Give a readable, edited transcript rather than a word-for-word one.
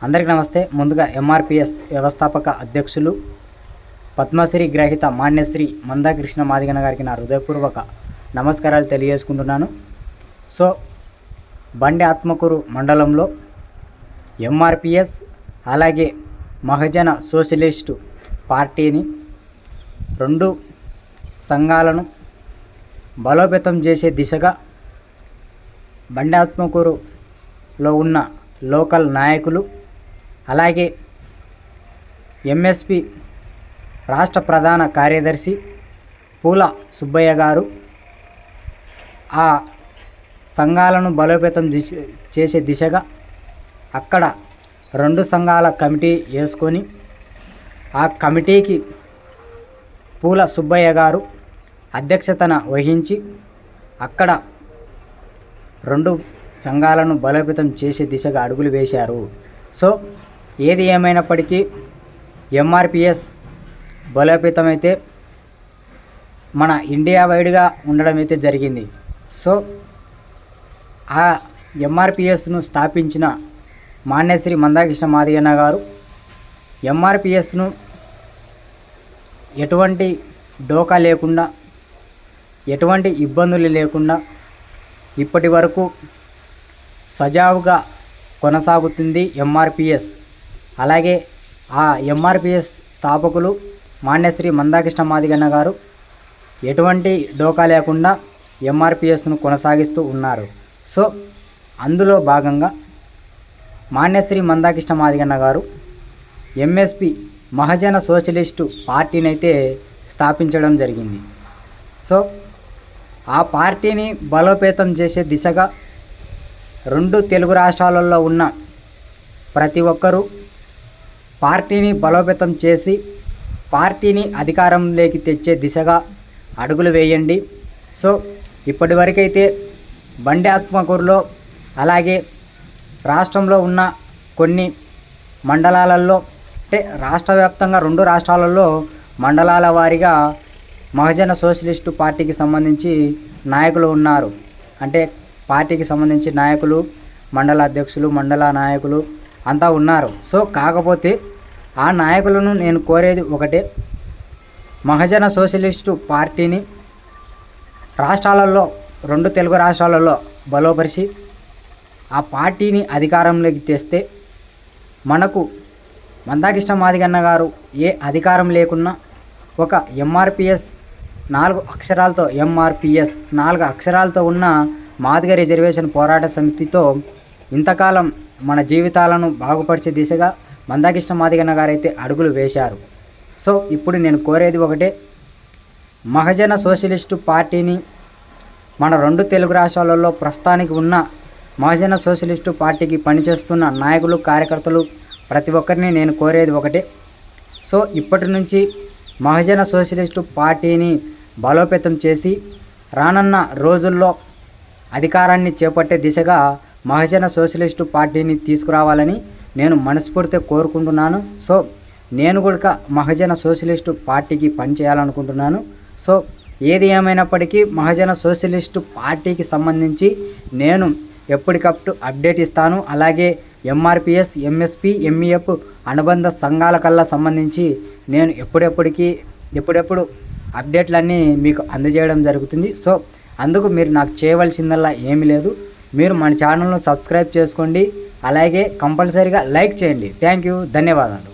అందరికీ నమస్తే. ముందుగా ఎంఆర్పిఎస్ వ్యవస్థాపక అధ్యక్షులు పద్మశ్రీ గ్రహీత మాన్యశ్రీ మందాకృష్ణ మాదిగన్న గారికి నా హృదయపూర్వక నమస్కారాలు తెలియజేసుకుంటున్నాను. సో బండి ఆత్మకూరు మండలంలో ఎంఆర్పిఎస్ అలాగే మహజన సోషలిస్టు పార్టీని రెండు సంఘాలను బలోపేతం చేసే దిశగా బండి ఆత్మకూరులో ఉన్న లోకల్ నాయకులు అలాగే ఎంఎస్పి రాష్ట్ర ప్రధాన కార్యదర్శి పూల సుబ్బయ్య గారు ఆ సంఘాలను బలోపేతం చేసే దిశగా అక్కడ రెండు సంఘాల కమిటీ వేసుకొని ఆ కమిటీకి పూల సుబ్బయ్య గారు అధ్యక్షతన వహించి అక్కడ రెండు సంఘాలను బలోపేతం చేసే దిశగా అడుగులు వేశారు. సో ఏది ఏమైనప్పటికీ ఎంఆర్పిఎస్ బలోపేతమైతే మన ఇండియా వైడ్గా ఉండడం అయితే జరిగింది. సో ఆ ఎంఆర్పిఎస్ను స్థాపించిన మాన్యశ్రీ మందాకృష్ణ మాదిగన్న గారు ఎంఆర్పిఎస్ను ఎటువంటి డోకా లేకుండా ఎటువంటి ఇబ్బందులు లేకుండా ఇప్పటి వరకు సజావుగా కొనసాగుతుంది ఎంఆర్పిఎస్. అలాగే ఆ ఎంఆర్పిఎస్ స్థాపకులు మాన్యశ్రీ మందాకృష్ణ మాదిగన్న గారు ఎటువంటి డోకా లేకుండా ఎంఆర్పిఎస్ను కొనసాగిస్తూ ఉన్నారు. సో అందులో భాగంగా మాన్యశ్రీ మందాకృష్ణ మాదిగన్న గారు ఎంఎస్పి మహజన సోషలిస్టు పార్టీని అయితే స్థాపించడం జరిగింది. సో ఆ పార్టీని బలోపేతం చేసే దిశగా రెండు తెలుగు రాష్ట్రాలలో ఉన్న ప్రతి ఒక్కరూ పార్టీని బలోపేతం చేసి పార్టీని అధికారంలోకి తెచ్చే దిశగా అడుగులు వేయండి. సో ఇప్పటివరకైతే బండి ఆత్మకూరులో అలాగే రాష్ట్రంలో ఉన్న కొన్ని మండలాలలో అంటే రాష్ట్ర వ్యాప్తంగా రెండు రాష్ట్రాలలో మండలాల వారీగా మహజన సోషలిస్టు పార్టీకి సంబంధించి నాయకులు ఉన్నారు. అంటే పార్టీకి సంబంధించి నాయకులు, మండల అధ్యక్షులు, మండల నాయకులు అంతా ఉన్నారు. సో కాకపోతే ఆ నాయకులను నేను కోరేది ఒకటే, మహజన సోషలిస్టు పార్టీని రాష్ట్రాలలో రెండు తెలుగు రాష్ట్రాలలో బలోపరిచి ఆ పార్టీని అధికారంలోకి తెస్తే మనకు మందాకృష్ణ మాదిగన్న గారు ఏ అధికారం లేకున్నా ఒక ఎంఆర్పిఎస్ 4 అక్షరాలతో ఎంఆర్పిఎస్ 4 అక్షరాలతో ఉన్న మాదిగ రిజర్వేషన్ పోరాట సమితితో ఇంతకాలం మన జీవితాలను బాగుపరిచే దిశగా మందాకృష్ణ మాదిగన్న గారు అయితే అడుగులు వేశారు. సో ఇప్పుడు నేను కోరేది ఒకటే, మహజన సోషలిస్టు పార్టీని మన రెండు తెలుగు రాష్ట్రాలలో ప్రస్తుతానికి ఉన్న మహజన సోషలిస్టు పార్టీకి పనిచేస్తున్న నాయకులు, కార్యకర్తలు ప్రతి ఒక్కరిని నేను కోరేది ఒకటే. సో ఇప్పటి నుంచి మహజన సోషలిస్టు పార్టీని బలోపేతం చేసి రానున్న రోజుల్లో అధికారాన్ని చేపట్టే దిశగా మహజన సోషలిస్టు పార్టీని తీసుకురావాలని నేను మనస్ఫూర్తిగా కోరుకుంటున్నాను. సో నేను కూడా మహజన సోషలిస్టు పార్టీకి పనిచేయాలనుకుంటున్నాను. సో ఏది ఏమైనప్పటికీ మహజన సోషలిస్టు పార్టీకి సంబంధించి నేను ఎప్పటికప్పుడు అప్డేట్ ఇస్తాను. అలాగే ఎంఆర్పిఎస్, ఎంఎస్పి, ఎంఈఎఫ్ అనుబంధ సంఘాల కల్లా సంబంధించి నేను ఎప్పుడెప్పుడు అప్డేట్లన్నీ మీకు అందజేయడం జరుగుతుంది. సో అందుకు మీరు నాకు చేయవలసిందల్లా ఏమీ లేదు, మీరు మన ఛానల్ను సబ్స్క్రైబ్ చేసుకోండి, అలాగే కంపల్సరీగా లైక్ చేయండి. థ్యాంక్ యూ, ధన్యవాదాలు.